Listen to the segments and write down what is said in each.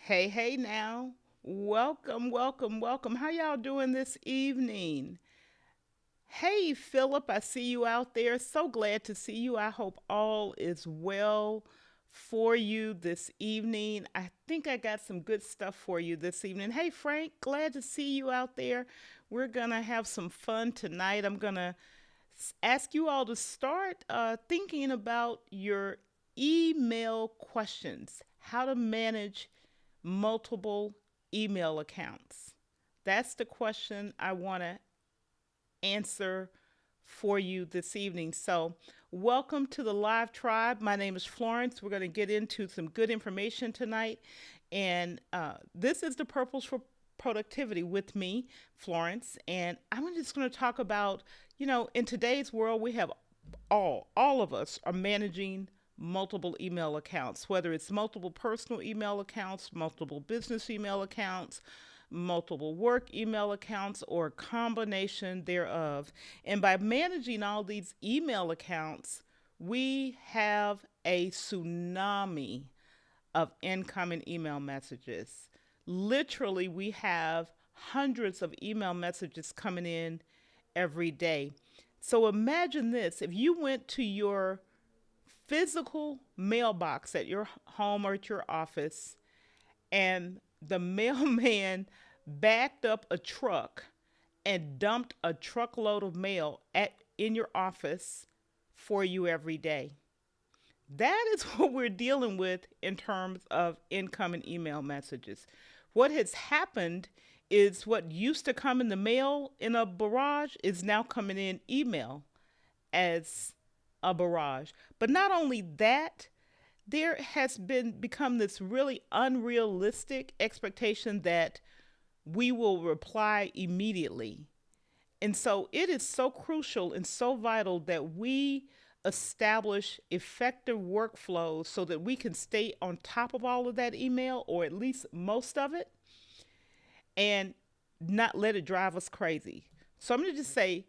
Hey now. Welcome, welcome, welcome. How y'all doing this evening? Hey, Philip, I see you out there. So glad to see you. I hope all is well for you this evening. I think I got some good stuff for you this evening. Hey, Frank, glad to see you out there. We're going to have some fun tonight. I'm going to ask you all to start thinking about your email questions, how to manage multiple email accounts. That's the question I want to answer for you this evening. So, welcome to the live tribe. My name is Florence. We're going to get into some good information tonight. And this is the Purples for Productivity with me, Florence. And I'm just going to talk about, in today's world, we have all of us are managing multiple email accounts, whether it's multiple personal email accounts, multiple business email accounts, multiple work email accounts, or a combination thereof. And by managing all these email accounts, we have a tsunami of incoming email messages. Literally, we have hundreds of email messages coming in every day. So imagine this, if you went to your physical mailbox at your home or at your office and the mailman backed up a truck and dumped a truckload of mail in your office for you every day. That is what we're dealing with in terms of incoming email messages. What has happened is what used to come in the mail in a barrage is now coming in email as a barrage. But not only that, there has become this really unrealistic expectation that we will reply immediately. And so it is so crucial and so vital that we establish effective workflows so that we can stay on top of all of that email, or at least most of it, and not let it drive us crazy. So I'm going to just say,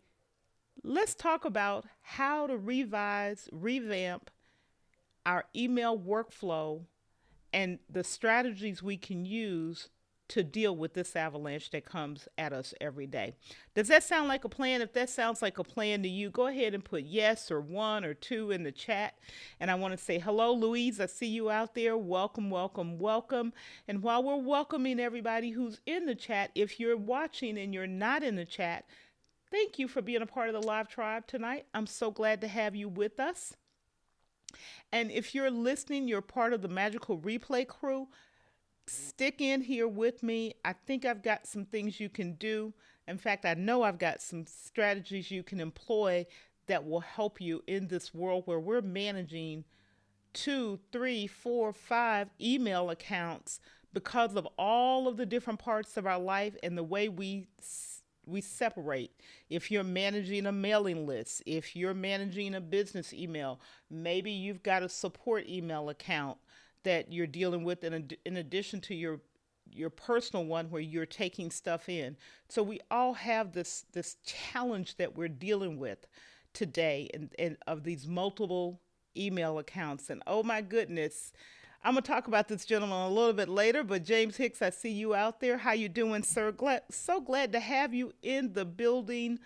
let's talk about how to revamp our email workflow and the strategies we can use to deal with this avalanche that comes at us every day. Does that sound like a plan? If that sounds like a plan to you, go ahead and put yes or one or two in the chat. And I want to say hello, Louise. I see you out there. Welcome, welcome, welcome. And while we're welcoming everybody who's in the chat, if you're watching and you're not in the chat, thank you for being a part of the live tribe tonight. I'm so glad to have you with us. And if you're listening, you're part of the Magical Replay crew. Stick in here with me. I think I've got some things you can do. In fact, I know I've got some strategies you can employ that will help you in this world where we're managing 2, 3, 4, 5 email accounts because of all of the different parts of our life and the way we separate. If you're managing a mailing list, if you're managing a business email, maybe you've got a support email account that you're dealing with in addition to your personal one where you're taking stuff in. So we all have this challenge that we're dealing with today, and of these multiple email accounts. And oh my goodness, I'm gonna talk about this gentleman a little bit later. But James Hicks, I see you out there. How you doing, sir? So glad to have you in the building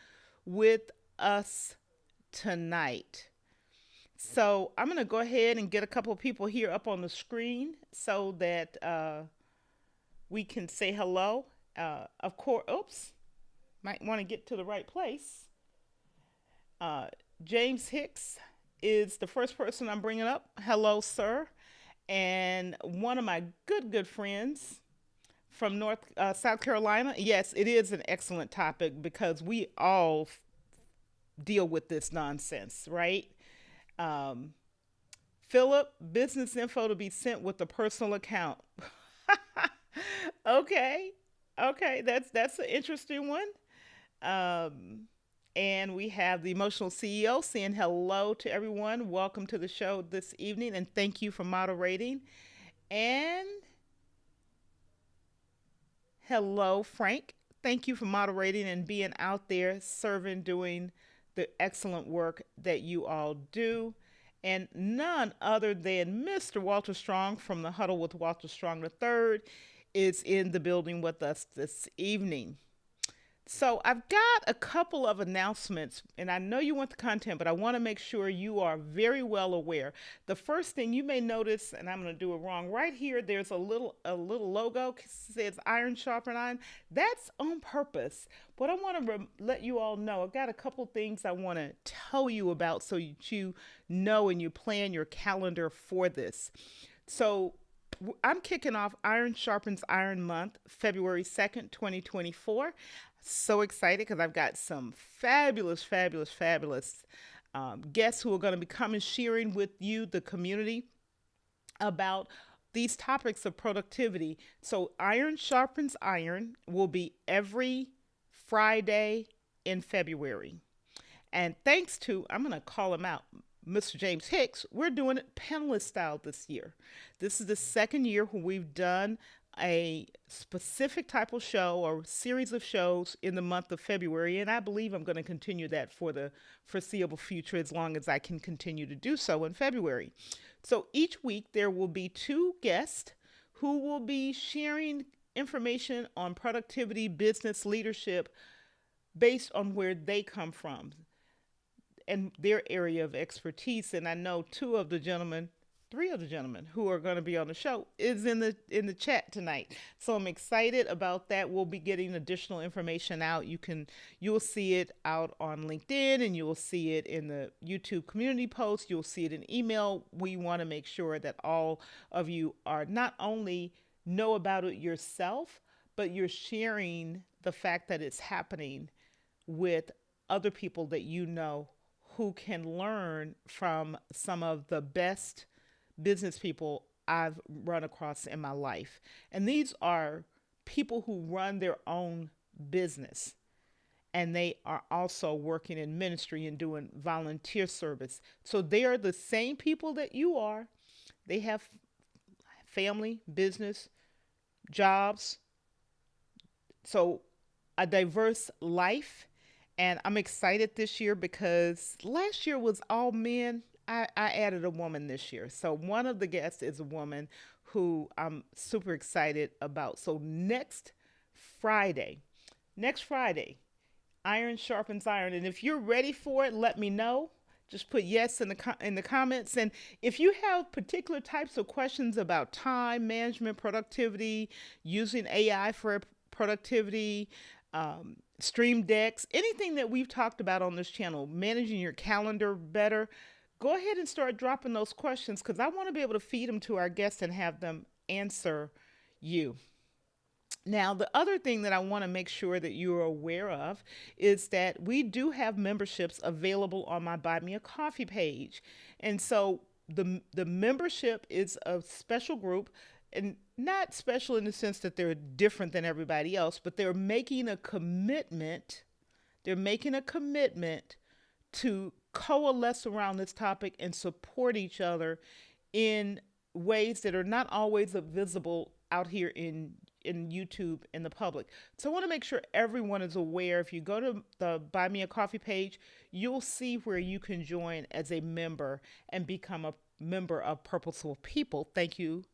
with us tonight. So I'm going to go ahead and get a couple of people here up on the screen so that we can say hello. Of course, oops, might want to get to the right place. James Hicks is the first person I'm bringing up. Hello, sir. And one of my good friends from South Carolina. Yes, it is an excellent topic because we all deal with this nonsense, right? Um, Philip, business info to be sent with a personal account. Okay, okay, that's an interesting one. Um, and we have the emotional CEO saying hello to everyone. Welcome to the show this evening, and thank you for moderating. And hello, Frank. Thank you for moderating and being out there serving, doing the excellent work that you all do. and none other than Mr. Walter Strong from the Huddle with Walter Strong III is in the building with us this evening. So I've got a couple of announcements, and I know you want the content, but I want to make sure you are very well aware. The first thing you may notice, and I'm going to do it wrong, right here, there's a little logo says Iron Sharpen Iron. That's on purpose. But I want to let you all know I've got a couple things I want to tell you about so you know and you plan your calendar for this. So I'm kicking off Iron Sharpens Iron Month, February 2nd, 2024. So excited because I've got some fabulous, fabulous, fabulous guests who are going to be coming sharing with you, the community, about these topics of productivity. So, Iron Sharpens Iron will be every Friday in February. And thanks to, I'm going to call him out, Mr. James Hicks, we're doing it panelist style this year. This is the second year when we've done a specific type of show or series of shows in the month of February, and I believe I'm going to continue that for the foreseeable future as long as I can continue to do so in February. So each week there will be two guests who will be sharing information on productivity, business, leadership based on where they come from and their area of expertise. And I know three of the gentlemen who are going to be on the show is in the chat tonight. So I'm excited about that. We'll be getting additional information out. You'll see it out on LinkedIn, and you'll see it in the YouTube community post. You'll see it in email. We want to make sure that all of you are not only know about it yourself, but you're sharing the fact that it's happening with other people that you know who can learn from some of the best business people I've run across in my life. And these are people who run their own business, and they are also working in ministry and doing volunteer service. So they are the same people that you are. They have family, business, jobs. So a diverse life. And I'm excited this year because last year was all men. I added a woman this year. So one of the guests is a woman who I'm super excited about. So Friday, next Friday, Iron Sharpens Iron. And if you're ready for it, let me know. Just put yes in the comments. And if you have particular types of questions about time management, productivity, using AI for productivity, stream decks, anything that we've talked about on this channel, managing your calendar better, go ahead and start dropping those questions because I want to be able to feed them to our guests and have them answer you. Now, the other thing that I want to make sure that you are aware of is that we do have memberships available on my Buy Me a Coffee page. And so the membership is a special group, and not special in the sense that they're different than everybody else, but they're making a commitment. They're making a commitment to coalesce around this topic and support each other in ways that are not always visible out here in YouTube in the public. So I want to make sure everyone is aware. If you go to the Buy Me a Coffee page, you'll see where you can join as a member and become a member of Purposeful People. Thank you,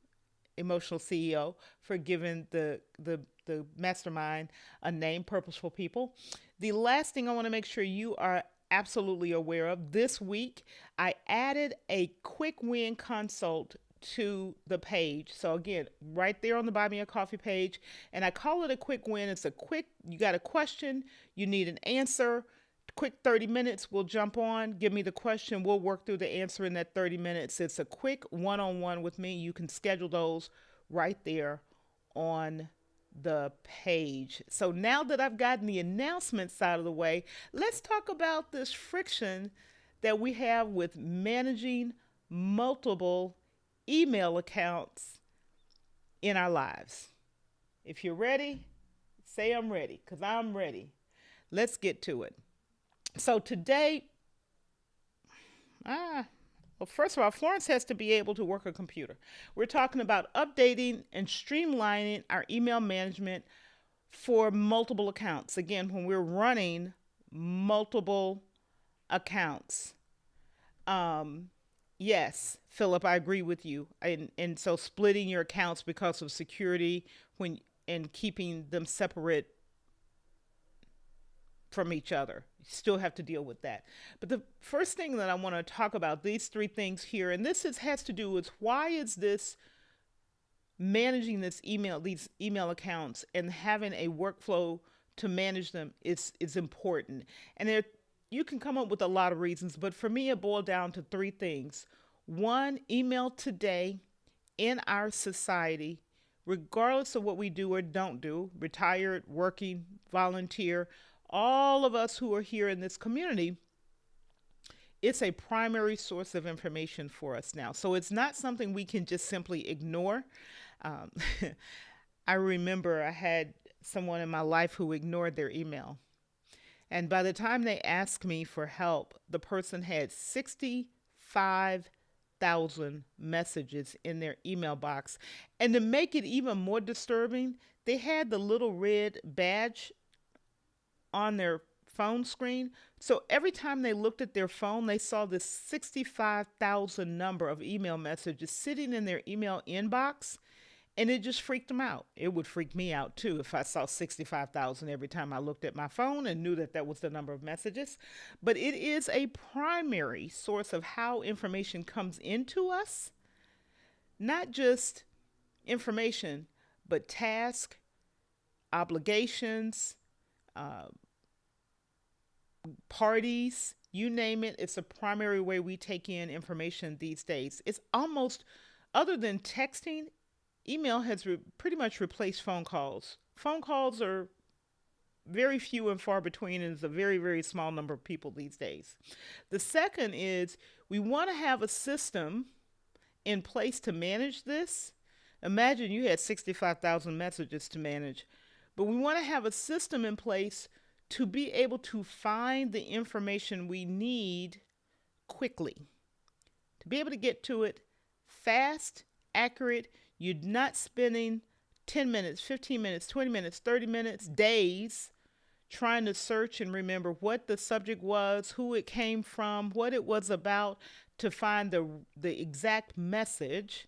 Emotional CEO, for giving the mastermind a name, Purposeful People. The last thing I want to make sure you are absolutely aware of, this week I added a quick win consult to the page. So again, right there on the Buy Me a Coffee page, and I call it a quick win. It's you got a question, you need an answer, quick 30 minutes, we'll jump on, give me the question, we'll work through the answer in that 30 minutes. It's a quick one-on-one with me. You can schedule those right there on the page. So now that I've gotten the announcements out of the way, let's talk about this friction that we have with managing multiple email accounts in our lives. If you're ready, say I'm ready, because I'm ready. Let's get to it. So today, well, first of all, Florence has to be able to work a computer. We're talking about updating and streamlining our email management for multiple accounts. Again, when we're running multiple accounts. Yes, Philip, I agree with you. And so splitting your accounts because of security when and keeping them separate from each other. You still have to deal with that. But the first thing that I want to talk about, these three things here, and has to do with why is this managing these email accounts and having a workflow to manage them is important. And there you can come up with a lot of reasons, but for me it boiled down to three things. One, email today in our society, regardless of what we do or don't do, retired, working, volunteer, all of us who are here in this community, it's a primary source of information for us now. So it's not something we can just simply ignore. Um, I remember I had someone in my life who ignored their email. And by the time they asked me for help, the person had 65,000 messages in their email box. And to make it even more disturbing, they had the little red badge on their phone screen. So every time they looked at their phone, they saw this 65,000 number of email messages sitting in their email inbox. And it just freaked them out. It would freak me out too if I saw 65,000 every time I looked at my phone and knew that that was the number of messages. But it is a primary source of how information comes into us, not just information, but tasks, obligations, uh, parties, you name it. It's a primary way we take in information these days. It's almost, other than texting, email has pretty much replaced phone calls. Phone calls are very few and far between, and it's a very, very small number of people these days. The second is we want to have a system in place to manage this. Imagine you had 65,000 messages to manage, but we want to have a system in place to be able to find the information we need quickly, to be able to get to it fast, accurate. You're not spending 10 minutes, 15 minutes, 20 minutes, 30 minutes, days trying to search and remember what the subject was, who it came from, what it was about to find the exact message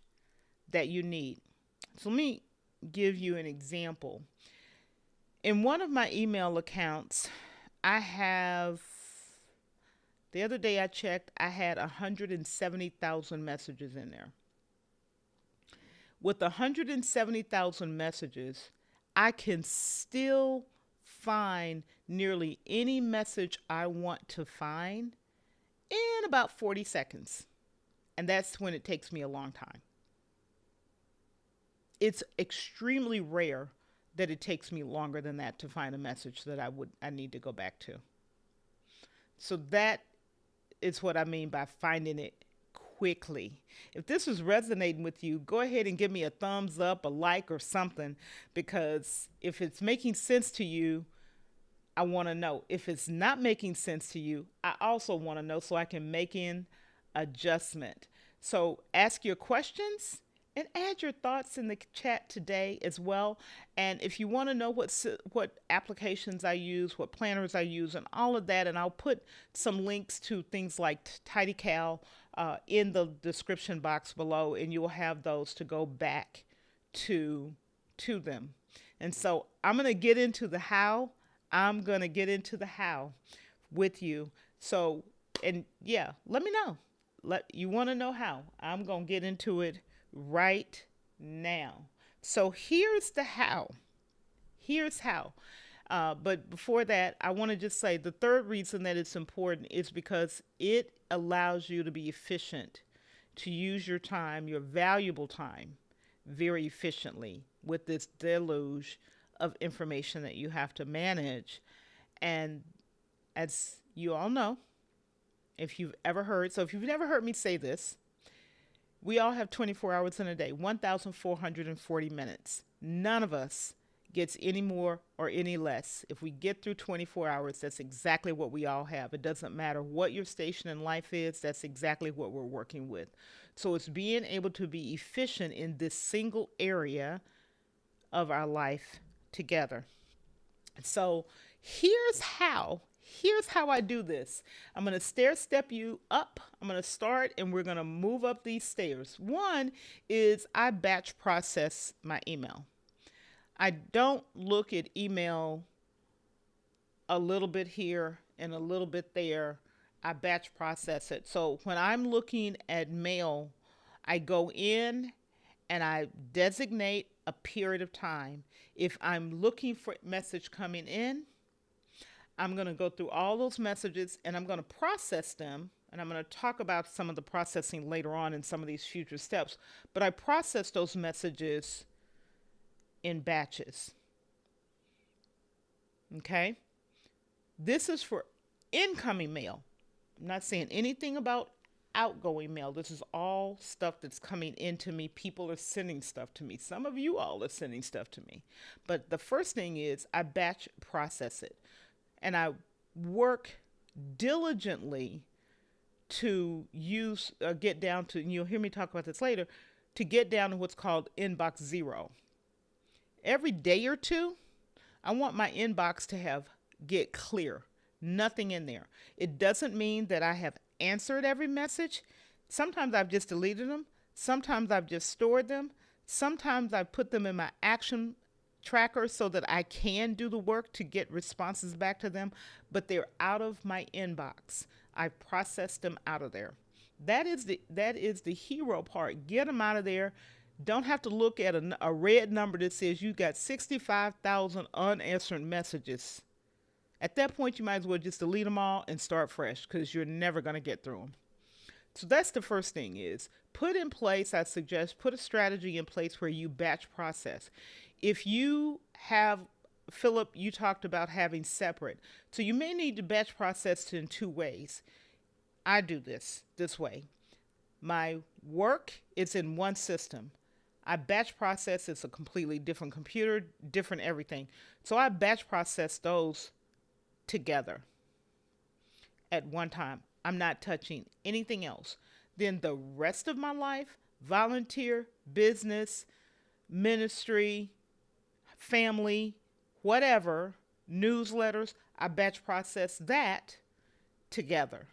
that you need. So let me give you an example. In one of my email accounts, the other day I checked, I had 170,000 messages in there. With 170,000 messages, I can still find nearly any message I want to find in about 40 seconds. And that's when it takes me a long time. It's extremely rare that it takes me longer than that to find a message that I need to go back to. So that is what I mean by finding it quickly. If this is resonating with you, go ahead and give me a thumbs up, a like, or something, because if it's making sense to you, I want to know. If it's not making sense to you, I also want to know so I can make an adjustment. So ask your questions and add your thoughts in the chat today as well. And if you want to know what applications I use, what planners I use, and all of that, and I'll put some links to things like TidyCal in the description box below, and you'll have those to go back to them. And so I'm going to get into the how. I'm going to get into the how with you. So, and yeah, let me know. You want to know how? I'm going to get into it right now. So here's the how. Here's how. But before that, I want to just say the third reason that it's important is because it allows you to be efficient, to use your time, your valuable time, very efficiently with this deluge of information that you have to manage. And as you all know, if you've never heard me say this, we all have 24 hours in a day, 1,440 minutes. None of us gets any more or any less. If we get through 24 hours, that's exactly what we all have. It doesn't matter what your station in life is, that's exactly what we're working with. So it's being able to be efficient in this single area of our life together. So here's how. Here's how I do this. I'm going to stair step you up. I'm going to start and we're going to move up these stairs. One is I batch process my email. I don't look at email a little bit here and a little bit there. I batch process it. So when I'm looking at mail, I go in and I designate a period of time. If I'm looking for a message coming in, I'm going to go through all those messages and I'm going to process them. And I'm going to talk about some of the processing later on in some of these future steps. But I process those messages in batches. Okay? This is for incoming mail. I'm not saying anything about outgoing mail. This is all stuff that's coming into me. People are sending stuff to me. Some of you all are sending stuff to me. But the first thing is I batch process it. And I work diligently to get down to, and you'll hear me talk about this later, to get down to what's called inbox zero. Every day or two, I want my inbox to get clear. Nothing in there. It doesn't mean that I have answered every message. Sometimes I've just deleted them. Sometimes I've just stored them. Sometimes I put them in my action tracker so that I can do the work to get responses back to them, but they're out of my inbox. I've processed them out of there. That is the hero part. Get them out of there. Don't have to look at a red number that says you got 65,000 unanswered messages. At that point, you might as well just delete them all and start fresh because you're never going to get through them. So that's the first thing is I suggest put a strategy in place where you batch process. If you have, Philip, you talked about having separate. So you may need to batch process in two ways. I do this way. My work is in one system. I batch process, it's a completely different computer, different everything. So I batch process those together at one time. I'm not touching anything else. Then the rest of my life, volunteer, business, ministry, family, whatever, newsletters, I batch process that together.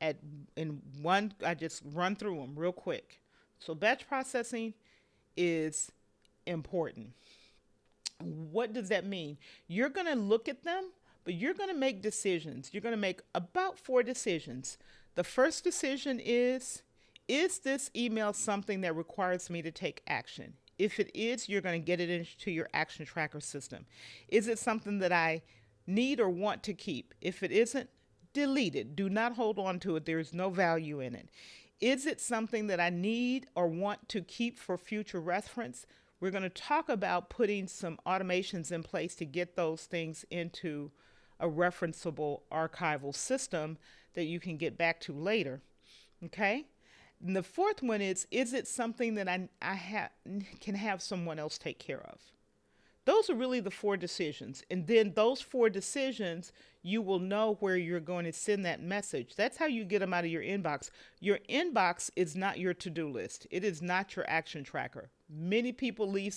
I just run through them real quick. So batch processing is important. What does that mean? You're going to look at them, but you're going to make decisions. You're going to make about 4 decisions. The first decision is this email something that requires me to take action? If it is, you're going to get it into your action tracker system. Is it something that I need or want to keep? If it isn't, delete it. Do not hold on to it. There's no value in it. Is it something that I need or want to keep for future reference? We're going to talk about putting some automations in place to get those things into a referenceable archival system that you can get back to later. Okay? And the fourth one is it something that I can have someone else take care of? Those are really the 4 decisions. And then those 4 decisions, you will know where you're going to send that message. That's how you get them out of your inbox. Your inbox is not your to-do list. It is not your action tracker. Many people leave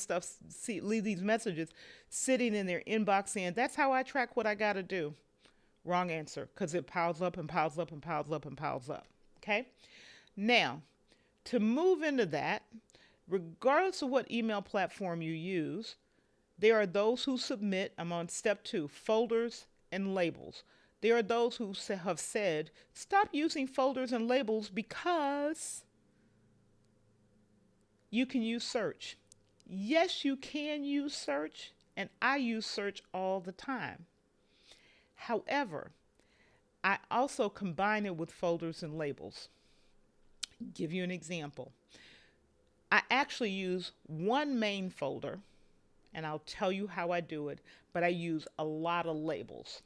these messages sitting in their inbox saying, that's how I track what I got to do. Wrong answer, because it piles up and piles up and piles up and piles up. Okay? Now, to move into that, regardless of what email platform you use, there are those who submit, I'm on step 2, folders and labels. There are those who have said, stop using folders and labels because you can use search. Yes, you can use search, and I use search all the time. However, I also combine it with folders and labels. Give you an example. I actually use one main folder, and I'll tell you how I do it, but I use a lot of labels.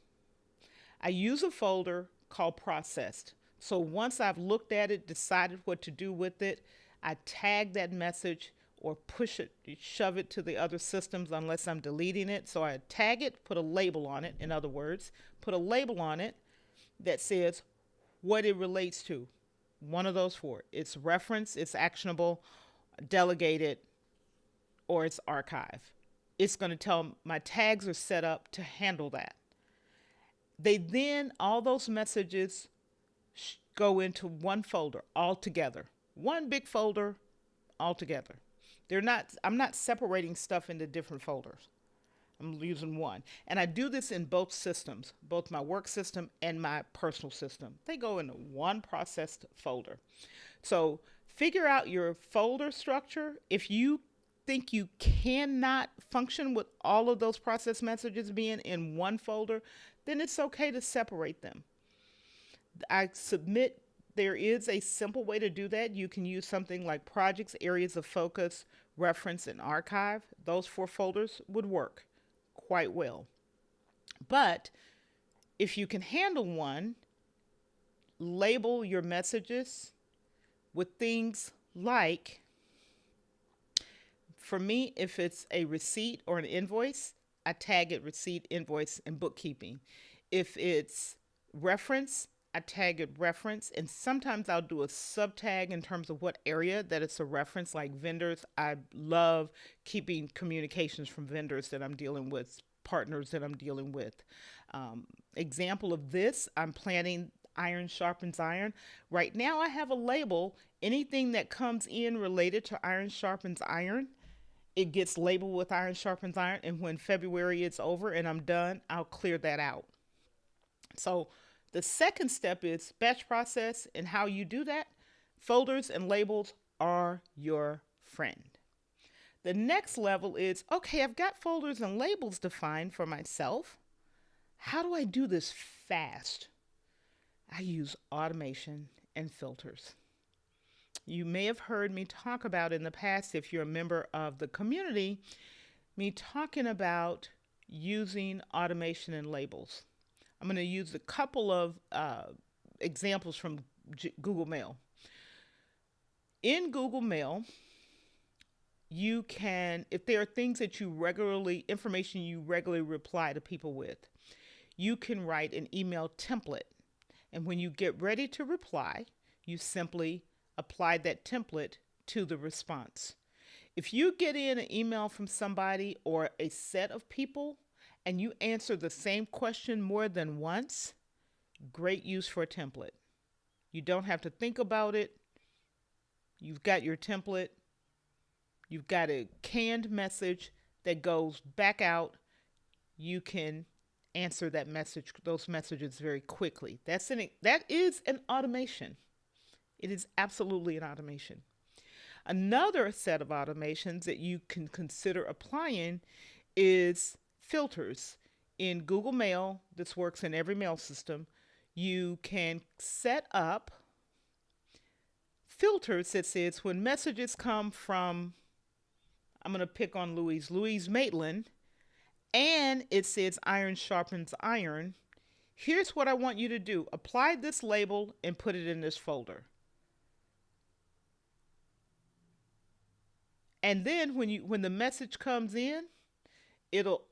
I use a folder called processed. So once I've looked at it, decided what to do with it, I tag that message or push it, shove it to the other systems unless I'm deleting it. So I tag it, put a label on it, in other words, put a label on it that says what it relates to. One of those 4. It's reference, it's actionable, delegated, or it's archive. It's going to tell my tags are set up to handle that. They then, all those messages go into one folder all together, one big folder all together. I'm not separating stuff into different folders. I'm using one. And I do this in both systems, both my work system and my personal system. They go into one processed folder. So figure out your folder structure. If you think you cannot function with all of those processed messages being in one folder, then it's okay to separate them. I submit there is a simple way to do that. You can use something like projects, areas of focus, reference, and archive. Those 4 folders would work quite well. But if you can handle one, label your messages with things like, for me, if it's a receipt or an invoice, I tag it receipt, invoice, and bookkeeping. If it's reference, I tag it reference, and sometimes I'll do a sub tag in terms of what area that it's a reference, like vendors. I love keeping communications from vendors that I'm dealing with, partners that I'm dealing with. Example of this, I'm planning Iron Sharpens Iron. Right now I have a label. Anything that comes in related to Iron Sharpens Iron, it gets labeled with Iron Sharpens Iron, and when February is over and I'm done, I'll clear that out. So the second step is batch process, and how you do that. Folders and labels are your friend. The next level is, okay, I've got folders and labels defined for myself. How do I do this fast? I use automation and filters. You may have heard me talk about in the past, if you're a member of the community, me talking about using automation and labels. I'm going to use a couple of examples from Google Mail. In Google Mail, you can, if there are things that information you regularly reply to people with, you can write an email template. And when you get ready to reply, you simply apply that template to the response. If you get in an email from somebody or a set of people and you answer the same question more than once, great use for a template. You don't have to think about it. You've got your template. You've got a canned message that goes back out. You can answer those messages very quickly. That is an automation. It is absolutely an automation. Another set of automations that you can consider applying is filters. In Google Mail, this works in every mail system, you can set up filters that says when messages come from, I'm going to pick on Louise Maitland, and it says Iron Sharpens Iron, here's what I want you to do. Apply this label and put it in this folder. And then when the message comes in, it'll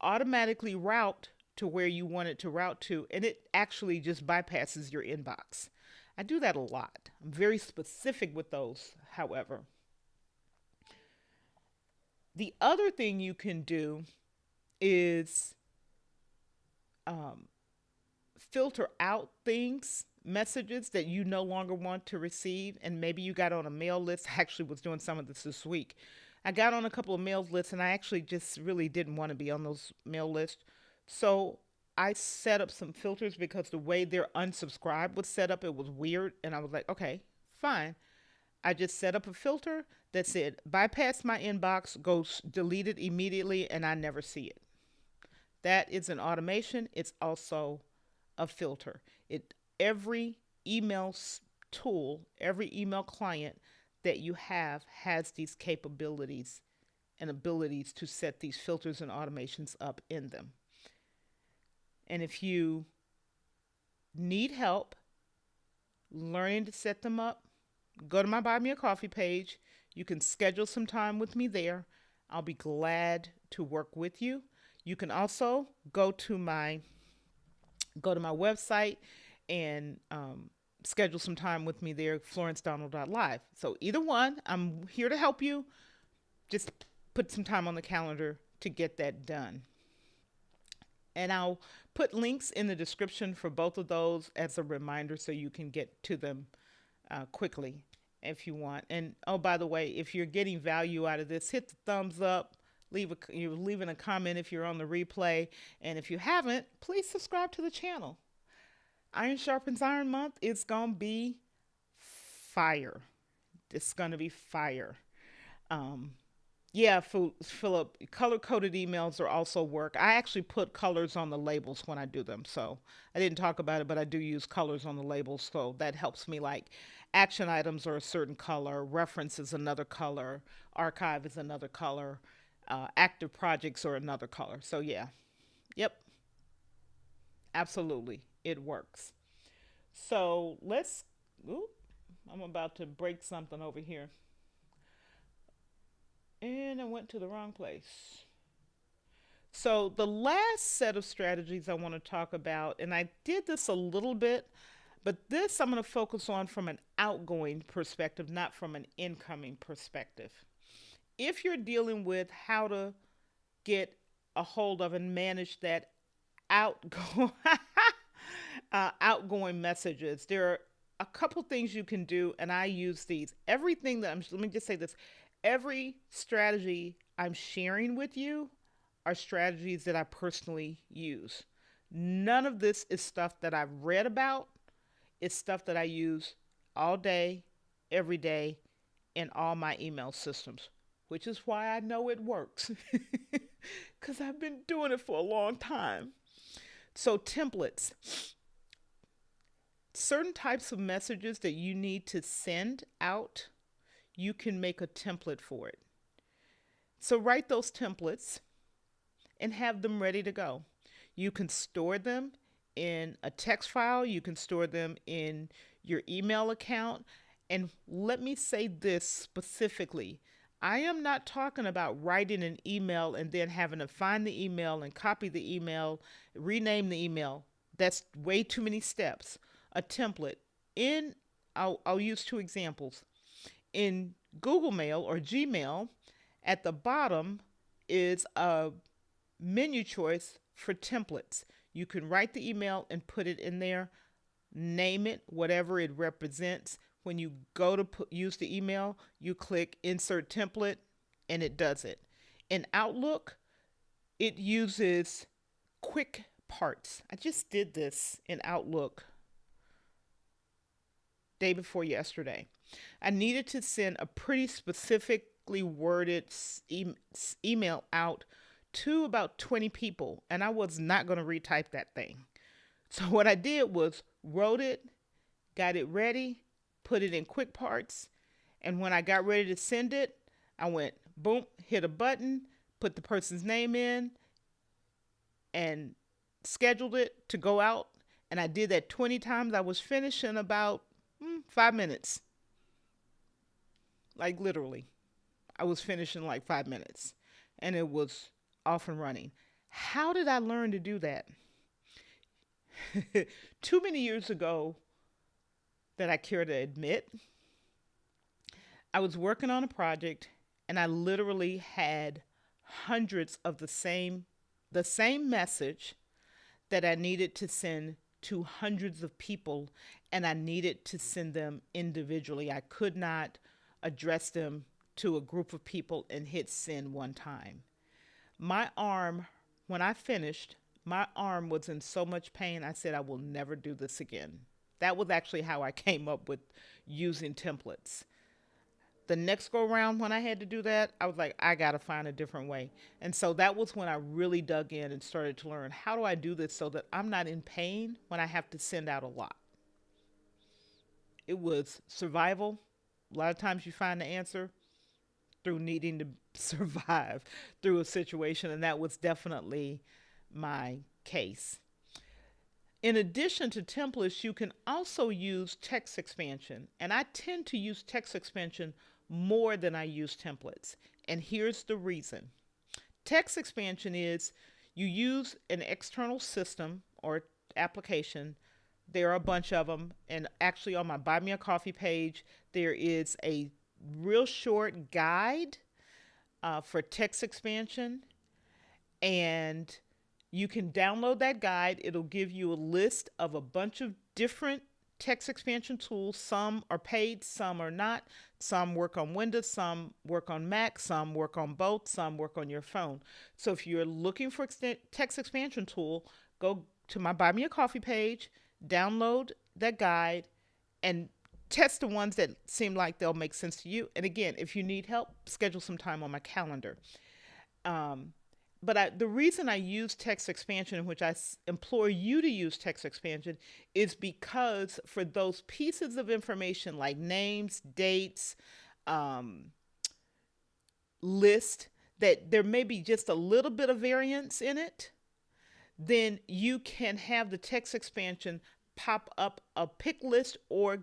automatically route to where you want it to route to, and it actually just bypasses your inbox. I do that a lot. I'm very specific with those, however. The other thing you can do is filter out messages that you no longer want to receive, and maybe you got on a mail list. I actually was doing some of this week. I got on a couple of mail lists, and I actually just really didn't want to be on those mail lists. So I set up some filters because the way their unsubscribe was set up, it was weird. And I was like, okay, fine. I just set up a filter that said, bypass my inbox, goes deleted immediately, and I never see it. That is an automation. It's also a filter. Every email tool, every email client that you have has these capabilities and abilities to set these filters and automations up in them. And if you need help learning to set them up, go to my Buy Me a Coffee page. You can schedule some time with me there. I'll be glad to work with you. You can also go to my website and schedule some time with me there, florencedonald.live. So either one, I'm here to help you. Just put some time on the calendar to get that done. And I'll put links in the description for both of those as a reminder so you can get to them quickly if you want. And oh, by the way, if you're getting value out of this, hit the thumbs up. You're leaving a comment if you're on the replay. And if you haven't, please subscribe to the channel. Iron Sharpens Iron Month is going to be fire. It's going to be fire. Yeah, Philip, color-coded emails are also work. I actually put colors on the labels when I do them. So I didn't talk about it, but I do use colors on the labels. So that helps me, like action items are a certain color, reference is another color, archive is another color, active projects are another color. So yeah, yep, absolutely, it works. So ooh, I'm about to break something over here. And I went to the wrong place. So the last set of strategies I want to talk about, and I did this a little bit, but this I'm going to focus on from an outgoing perspective, not from an incoming perspective. If you're dealing with how to get a hold of and manage that outgoing outgoing messages, there are a couple things you can do, and I use these. Everything that let me just say this. Every strategy I'm sharing with you are strategies that I personally use. None of this is stuff that I've read about. It's stuff that I use all day, every day, in all my email systems, which is why I know it works, because I've been doing it for a long time. So templates. Certain types of messages that you need to send out, you can make a template for it. So write those templates and have them ready to go. You can store them in a text file. You can store them in your email account. And let me say this specifically. I am not talking about writing an email and then having to find the email and copy the email, rename the email. That's way too many steps. A template. I'll use two examples. In Google Mail or Gmail, at the bottom is a menu choice for templates. You can write the email and put it in there, name it, whatever it represents. When you go to use the email, you click Insert Template, and it does it. In Outlook, it uses quick parts. I just did this in Outlook day before yesterday. I needed to send a pretty specifically worded email out to about 20 people, and I was not going to retype that thing. So what I did was wrote it, got it ready, put it in quick parts, and when I got ready to send it, I went boom, hit a button, put the person's name in, and scheduled it to go out. And I did that 20 times. I was finished in about 5 minutes. Like literally, I was finished in like 5 minutes, and it was off and running. How did I learn to do that? Too many years ago that I care to admit, I was working on a project, and I literally had hundreds of the same message that I needed to send to hundreds of people, and I needed to send them individually. I could not address them to a group of people and hit send one time. My arm, when I finished, my arm was in so much pain, I said, I will never do this again. That was actually how I came up with using templates. The next go around when I had to do that, I was like, I got to find a different way. And so that was when I really dug in and started to learn, how do I do this so that I'm not in pain when I have to send out a lot? It was survival. A lot of times you find the answer through needing to survive through a situation, and that was definitely my case. In addition to templates, you can also use text expansion, and I tend to use text expansion more than I use templates, and here's the reason. Text expansion is you use an external system or application. There are a bunch of them, and actually on my Buy Me a Coffee page, there is a real short guide for text expansion, and You can download that guide. It'll give you a list of a bunch of different text expansion tools. Some are paid, some are not. Some work on Windows, some work on Mac, some work on both, some work on your phone. So if you're looking for text expansion tool, go to my Buy Me a Coffee page, download that guide, and test the ones that seem like they'll make sense to you. And again, if you need help, schedule some time on my calendar. Um, the reason I use text expansion, which I implore you to use text expansion, is because for those pieces of information like names, dates, um, list, that there may be just a little bit of variance in it, then you can have the text expansion pop up a pick list or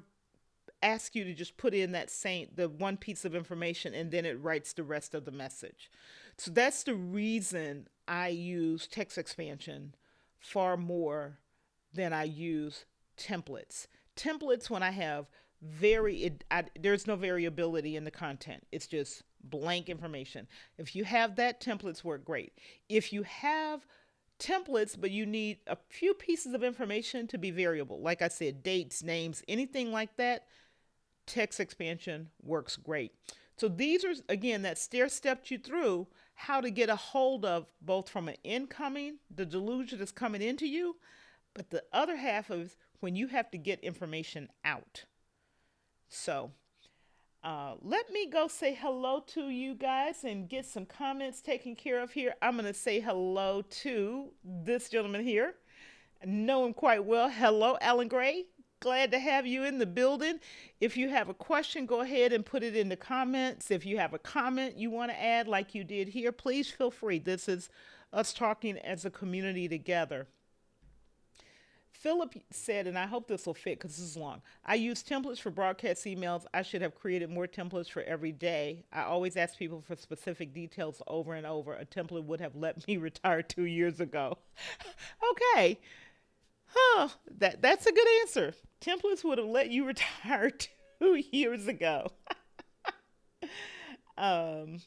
ask you to just put in the one piece of information, and then it writes the rest of the message. So that's the reason I use text expansion far more than I use templates. Templates, when I have there's no variability in the content. It's just blank information. If you have that, templates work great. If you have templates, but you need a few pieces of information to be variable, like I said, dates, names, anything like that, text expansion works great. So these are, again, that stepped you through how to get a hold of both from an incoming, the deluge that's coming into you, but the other half is when you have to get information out. So let me go say hello to you guys and get some comments taken care of here. I'm going to say hello to this gentleman here. I know him quite well. Hello, Alan Gray. Glad to have you in the building. If you have a question, go ahead and put it in the comments. If you have a comment you want to add like you did here, please feel free. This is us talking as a community together. Philip said, and I hope this will fit because this is long, I use templates for broadcast emails. I should have created more templates for every day. I always ask people for specific details over and over. A template would have let me retire 2 years ago. Okay. That's a good answer. Templates would have let you retire 2 years ago. And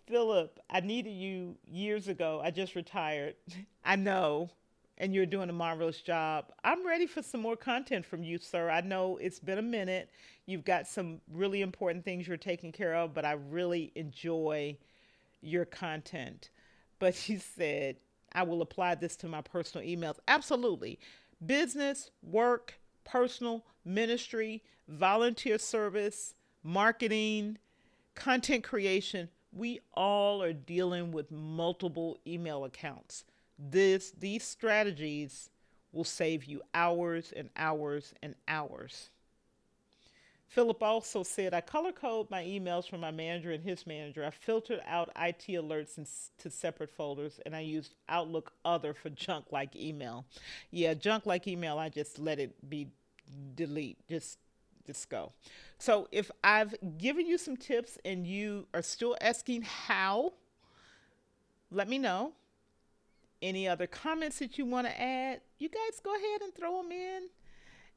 Philip, I needed you years ago. I just retired. I know. And you're doing a marvelous job. I'm ready for some more content from you, sir. I know it's been a minute. You've got some really important things you're taking care of, but I really enjoy your content. But you said, I will apply this to my personal emails. Absolutely. Business, work, personal, ministry, volunteer service, marketing, content creation. We all are dealing with multiple email accounts. These strategies will save you hours and hours and hours. Philip also said, I color code my emails from my manager and his manager. I filtered out IT alerts to separate folders, and I used Outlook Other for junk like email. Yeah, junk like email, I just let it be delete. Just go. So if I've given you some tips and you are still asking how, let me know. Any other comments that you want to add, you guys go ahead and throw them in.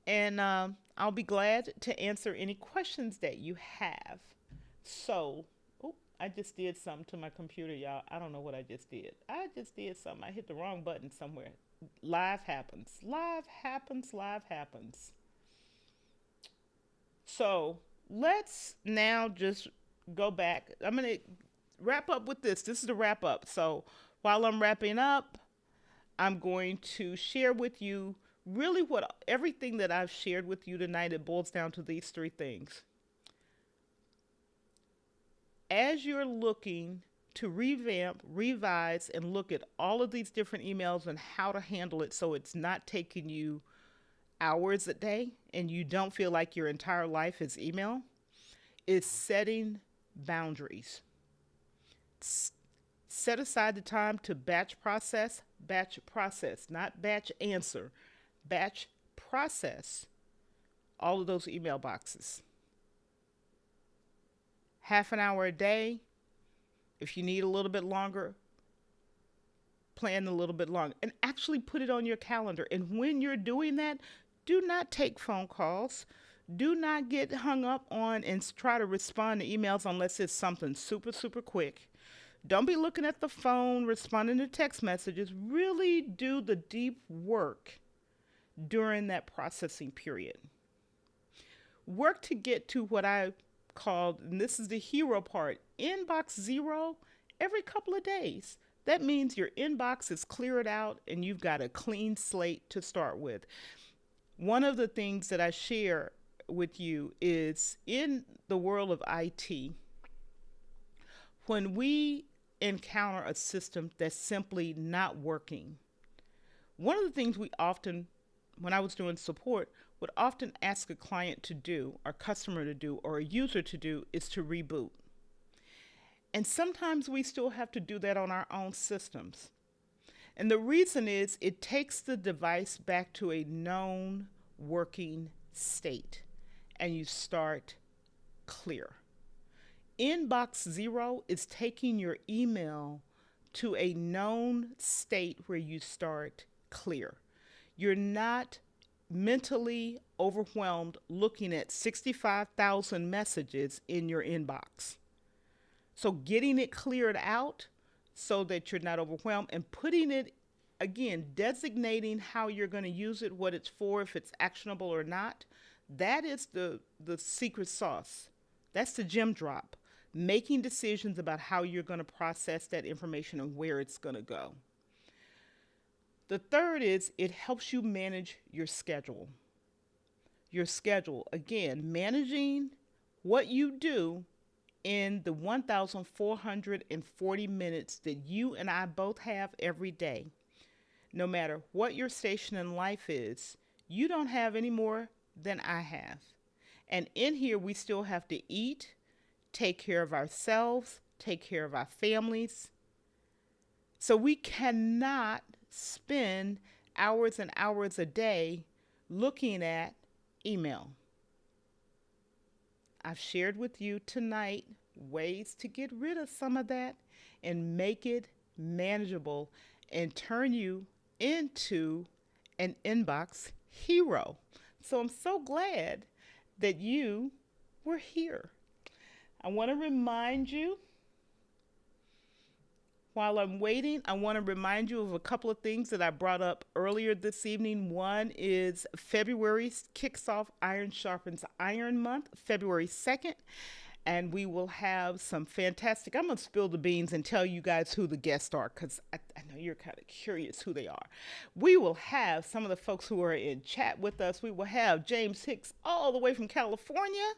And I'll be glad to answer any questions that you have. So, I just did something to my computer, y'all. I don't know what I just did. I just did something. I hit the wrong button somewhere. Live happens. Live happens. Live happens. So, let's now just go back. I'm going to wrap up with this. This is the wrap up. So, while I'm wrapping up, I'm going to share with you really everything that I've shared with you tonight. It boils down to these three things. As you're looking to revamp, revise, and look at all of these different emails and how to handle it so it's not taking you hours a day and you don't feel like your entire life is email, is setting boundaries. Set aside the time to batch process, not batch answer, batch process all of those email boxes. Half an hour a day. If you need a little bit longer, plan a little bit longer and actually put it on your calendar. And when you're doing that, do not take phone calls. Do not get hung up on and try to respond to emails unless it's something super, super quick. Don't be looking at the phone, responding to text messages. Really do the deep work during that processing period. Work to get to what I called, and this is the hero part, inbox zero every couple of days. That means your inbox is cleared out and you've got a clean slate to start with. One of the things that I share with you is in the world of IT, when we encounter a system that's simply not working, one of the things we often, when I was doing support, would often ask a client to do, or customer to do, or a user to do is to reboot. And sometimes we still have to do that on our own systems. And the reason is it takes the device back to a known working state and you start clear. Inbox zero is taking your email to a known state where you start clear. You're not mentally overwhelmed looking at 65,000 messages in your inbox. So getting it cleared out so that you're not overwhelmed and putting it, again, designating how you're going to use it, what it's for, if it's actionable or not, that is the secret sauce. That's the gem drop. Making decisions about how you're going to process that information and where it's going to go. The third is it helps you manage your schedule. Your schedule, again, managing what you do in the 1,440 minutes that you and I both have every day. No matter what your station in life is, you don't have any more than I have. And in here, we still have to eat, take care of ourselves, take care of our families. So we cannot spend hours and hours a day looking at email. I've shared with you tonight ways to get rid of some of that and make it manageable and turn you into an inbox hero. So I'm so glad that you were here. I want to remind you, while I'm waiting, I want to remind you of a couple of things that I brought up earlier this evening. One is February kicks off Iron Sharpens Iron Month, February 2nd. And we will have some fantastic, I'm going to spill the beans and tell you guys who the guests are because I know you're kind of curious who they are. We will have some of the folks who are in chat with us. We will have James Hicks all the way from California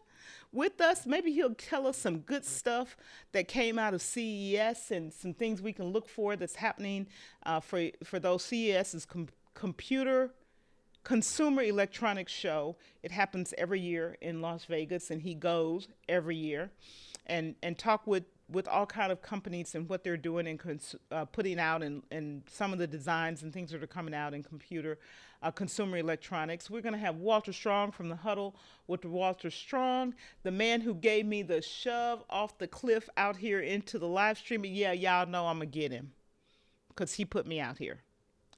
with us. Maybe he'll tell us some good stuff that came out of CES and some things we can look for that's happening for those. CES is Consumer Electronics Show. It happens every year in Las Vegas, and he goes every year and talk with all kind of companies and what they're doing and putting out and some of the designs and things that are coming out in consumer electronics. We're going to have Walter Strong from the Huddle with Walter Strong, the man who gave me the shove off the cliff out here into the live streaming. Yeah, y'all know I'm going to get him because he put me out here.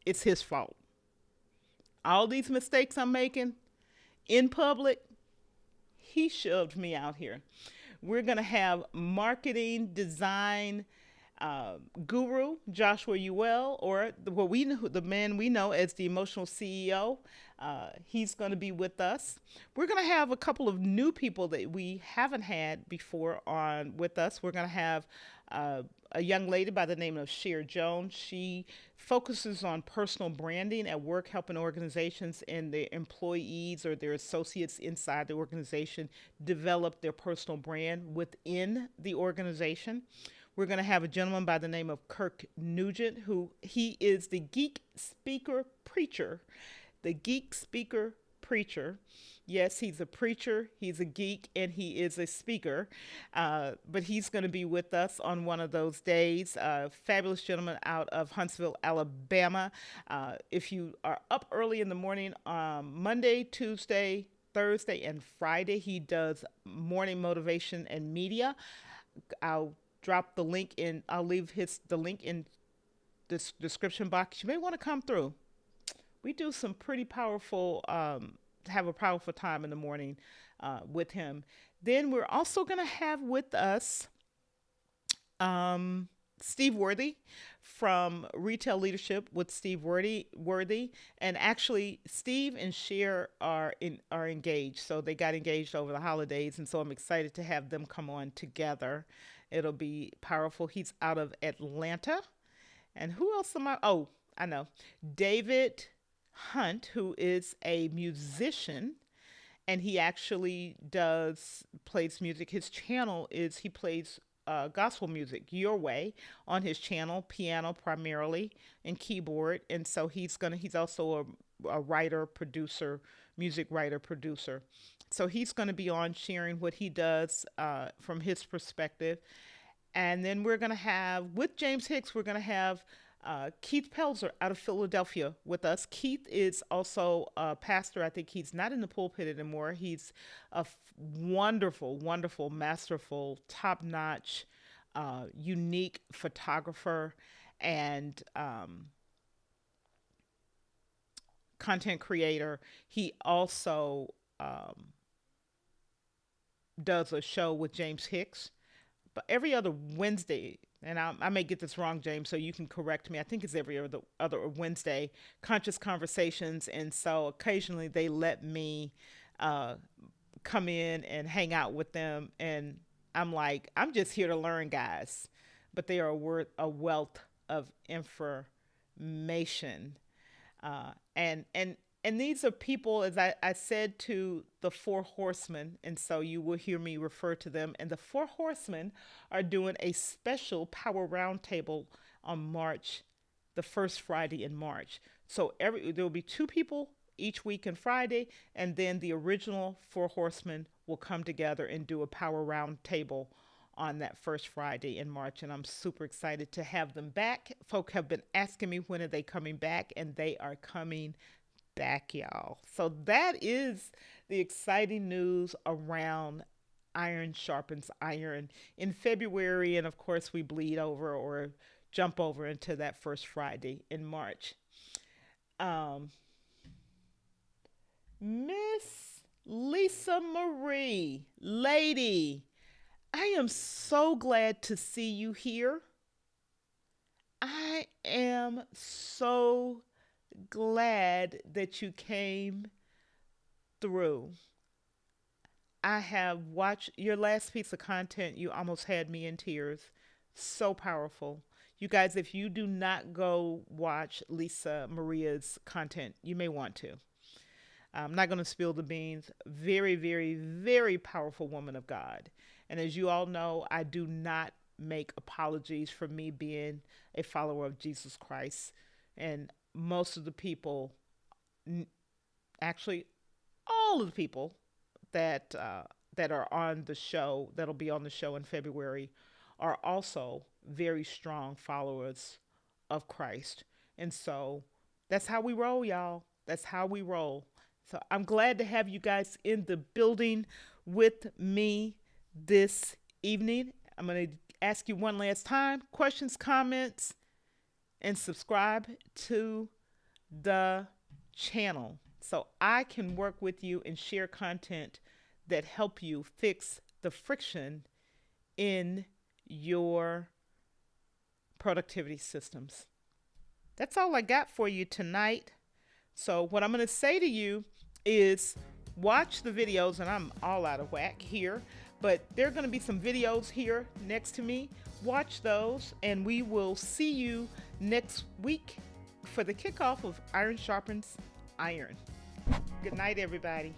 It's his fault. All these mistakes I'm making in public, he shoved me out here. We're going to have marketing design guru Joshua Ewell, or the man we know as the emotional CEO. He's going to be with us. We're going to have a couple of new people that we haven't had before on with us. We're going to have a young lady by the name of Cher Jones. She focuses on personal branding at work, helping organizations and their employees or their associates inside the organization develop their personal brand within the organization. We're going to have a gentleman by the name of Kirk Nugent, who he is the Geek Speaker Preacher. The Geek Speaker Preacher. Yes, he's a preacher, he's a geek, and he is a speaker. But he's going to be with us on one of those days. Fabulous gentleman out of Huntsville, Alabama. If you are up early in the morning, Monday, Tuesday, Thursday, and Friday, he does morning motivation and media. I'll drop the link in. I'll leave the link in this description box. You may want to come through. We do some pretty powerful, have a powerful time in the morning with him. Then we're also going to have with us Steve Worthy from Retail Leadership with Steve Worthy, and actually Steve and Cher are engaged. So they got engaged over the holidays, and so I'm excited to have them come on together. It'll be powerful. He's out of Atlanta, and who else am I? Oh, I know David Hunt, who is a musician, and he actually does plays music. His channel is he plays gospel music your way on his channel, piano primarily and keyboard. And so he's also a writer, producer, music writer, producer. So he's going to be on sharing what he does from his perspective. And then we're going to have, with James Hicks, we're going to have Keith Pelzer out of Philadelphia with us. Keith is also a pastor. I think he's not in the pulpit anymore. He's a wonderful, wonderful, masterful, top-notch, unique photographer and content creator. He also does a show with James Hicks, but every other Wednesday, and I may get this wrong, James, so you can correct me. I think it's every other Wednesday, Conscious Conversations. And so occasionally they let me come in and hang out with them. And I'm like, I'm just here to learn, guys. But they are a wealth of information. And these are people, as I said, to the Four Horsemen, and so you will hear me refer to them. And the Four Horsemen are doing a special Power Roundtable on the first Friday in March. So there will be 2 people each week and Friday, and then the original Four Horsemen will come together and do a Power Roundtable on that first Friday in March. And I'm super excited to have them back. Folk have been asking me, when are they coming back? And they are coming back, y'all. So that is the exciting news around Iron Sharpens Iron in February. And of course, we bleed over or jump over into that first Friday in March. Miss Lisa Marie, lady, I am so glad to see you here. I am so glad that you came through. I have watched your last piece of content. You almost had me in tears. So powerful. You guys, if you do not go watch Lisa Maria's content, you may want to. I'm not going to spill the beans. Very, very, very powerful woman of God. And as you all know, I do not make apologies for me being a follower of Jesus Christ. And most of the people, actually all of the people that are on the show, that'll be on the show in February, are also very strong followers of Christ. And so that's how we roll, y'all. That's how we roll. So I'm glad to have you guys in the building with me this evening. I'm going to ask you one last time, questions, comments, and subscribe to the channel so I can work with you and share content that help you fix the friction in your productivity systems. That's all I got for you tonight. So what I'm going to say to you is watch the videos, and I'm all out of whack here, but there are going to be some videos here next to me. Watch those, and we will see you next week for the kickoff of Iron Sharpens Iron. Good night, everybody.